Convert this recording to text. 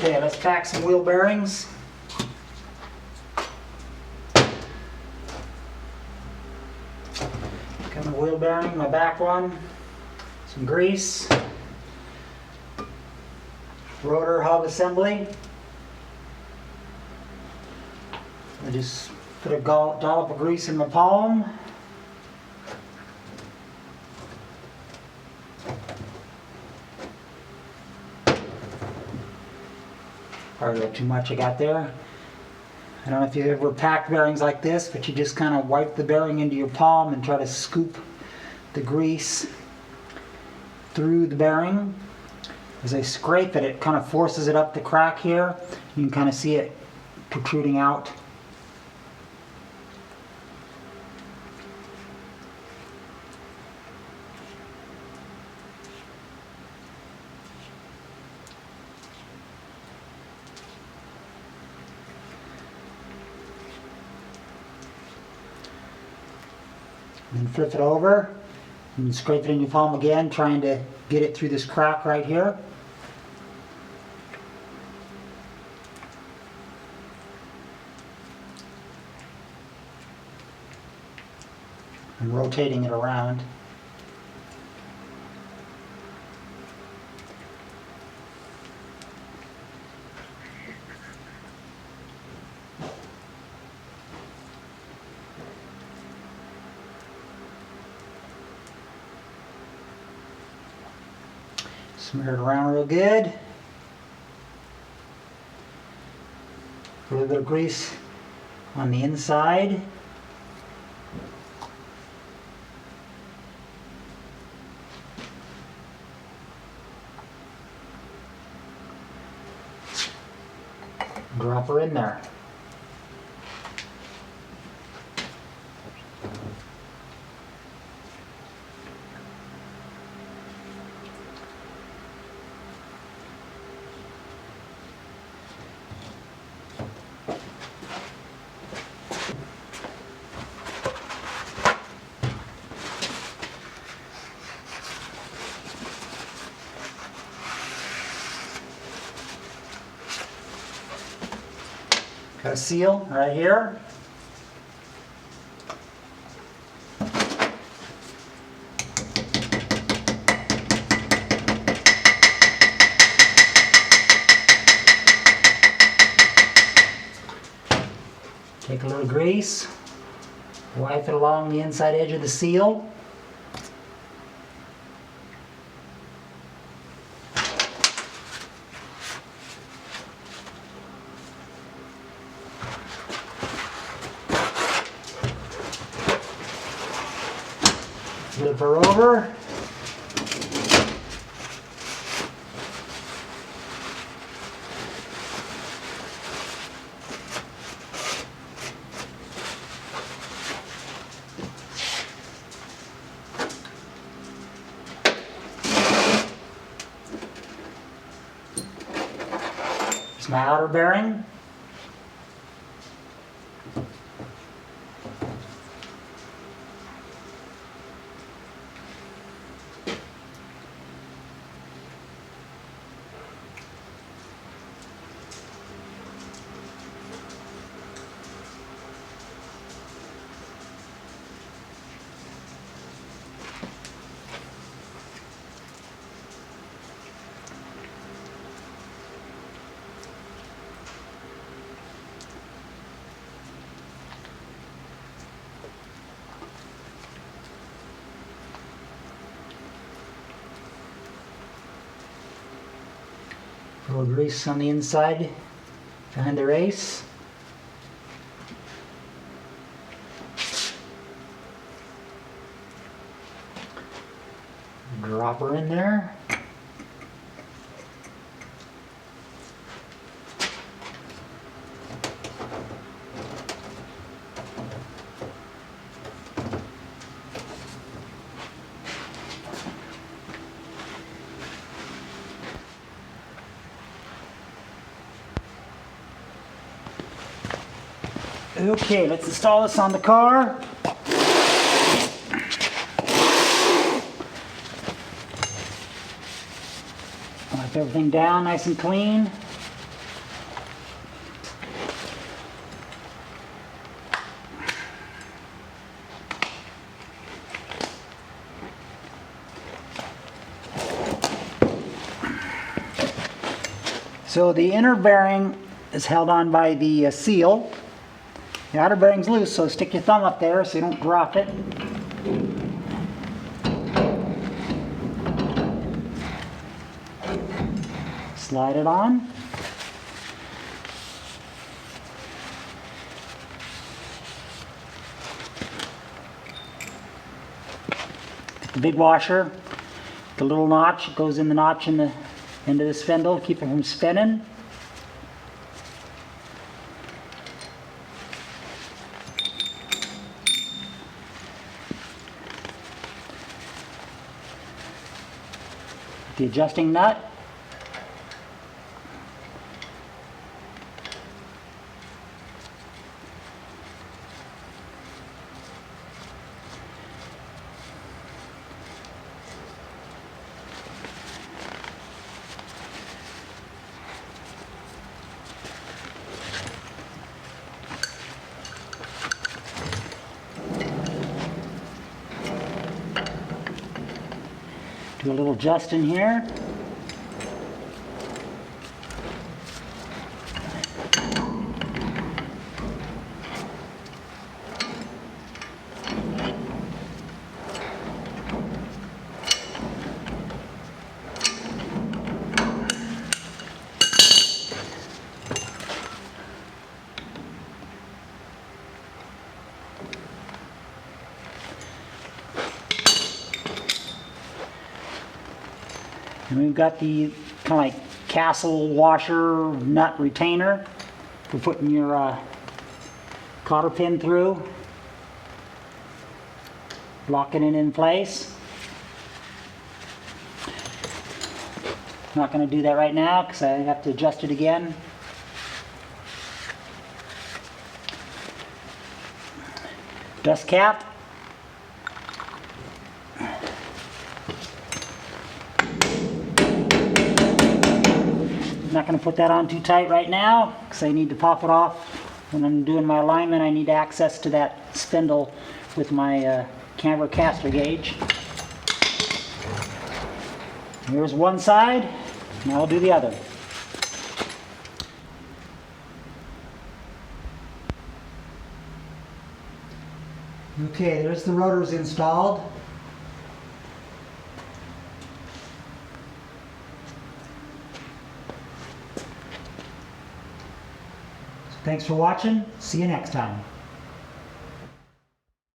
Okay, let's pack some wheel bearings. Got my wheel bearing, my back one, some grease, rotor hub assembly. I just put a dollop of grease in my palm. Probably a little too much I got there. I don't know if you ever packed bearings like this, but you just kind of wipe the bearing into your palm and try to scoop the grease through the bearing. As I scrape it, it kind of forces it up the crack here. You can kind of see it protruding out. And flip it over and scrape it in your palm again, trying to get it through this crack right here. And rotating it around. Smear it around real good. A little bit of grease on the inside. Drop her in there. Got a seal right here. Take a little grease, wipe it along the inside edge of the seal. Flip her over. Here's my outer bearing. A little grease on the inside behind the race. Drop her in there. Okay, let's install this on the car. Wipe everything down nice and clean. So the inner bearing is held on by the seal. The outer bearing's loose, so stick your thumb up there so you don't drop it. Slide it on. The big washer, the little notch, goes in the notch in the end of the spindle, keep it from spinning. The adjusting nut. Do a little adjust in here. And we've got the kind of like castle washer nut retainer for putting your cotter pin through, locking it in place. I'm not going to do that right now because I have to adjust it again. Dust cap. I'm not going to put that on too tight right now because I need to pop it off. When I'm doing my alignment, I need access to that spindle with my camber caster gauge. Here's one side, now I'll do the other. Okay, there's the rotors installed. Thanks for watching. See you next time.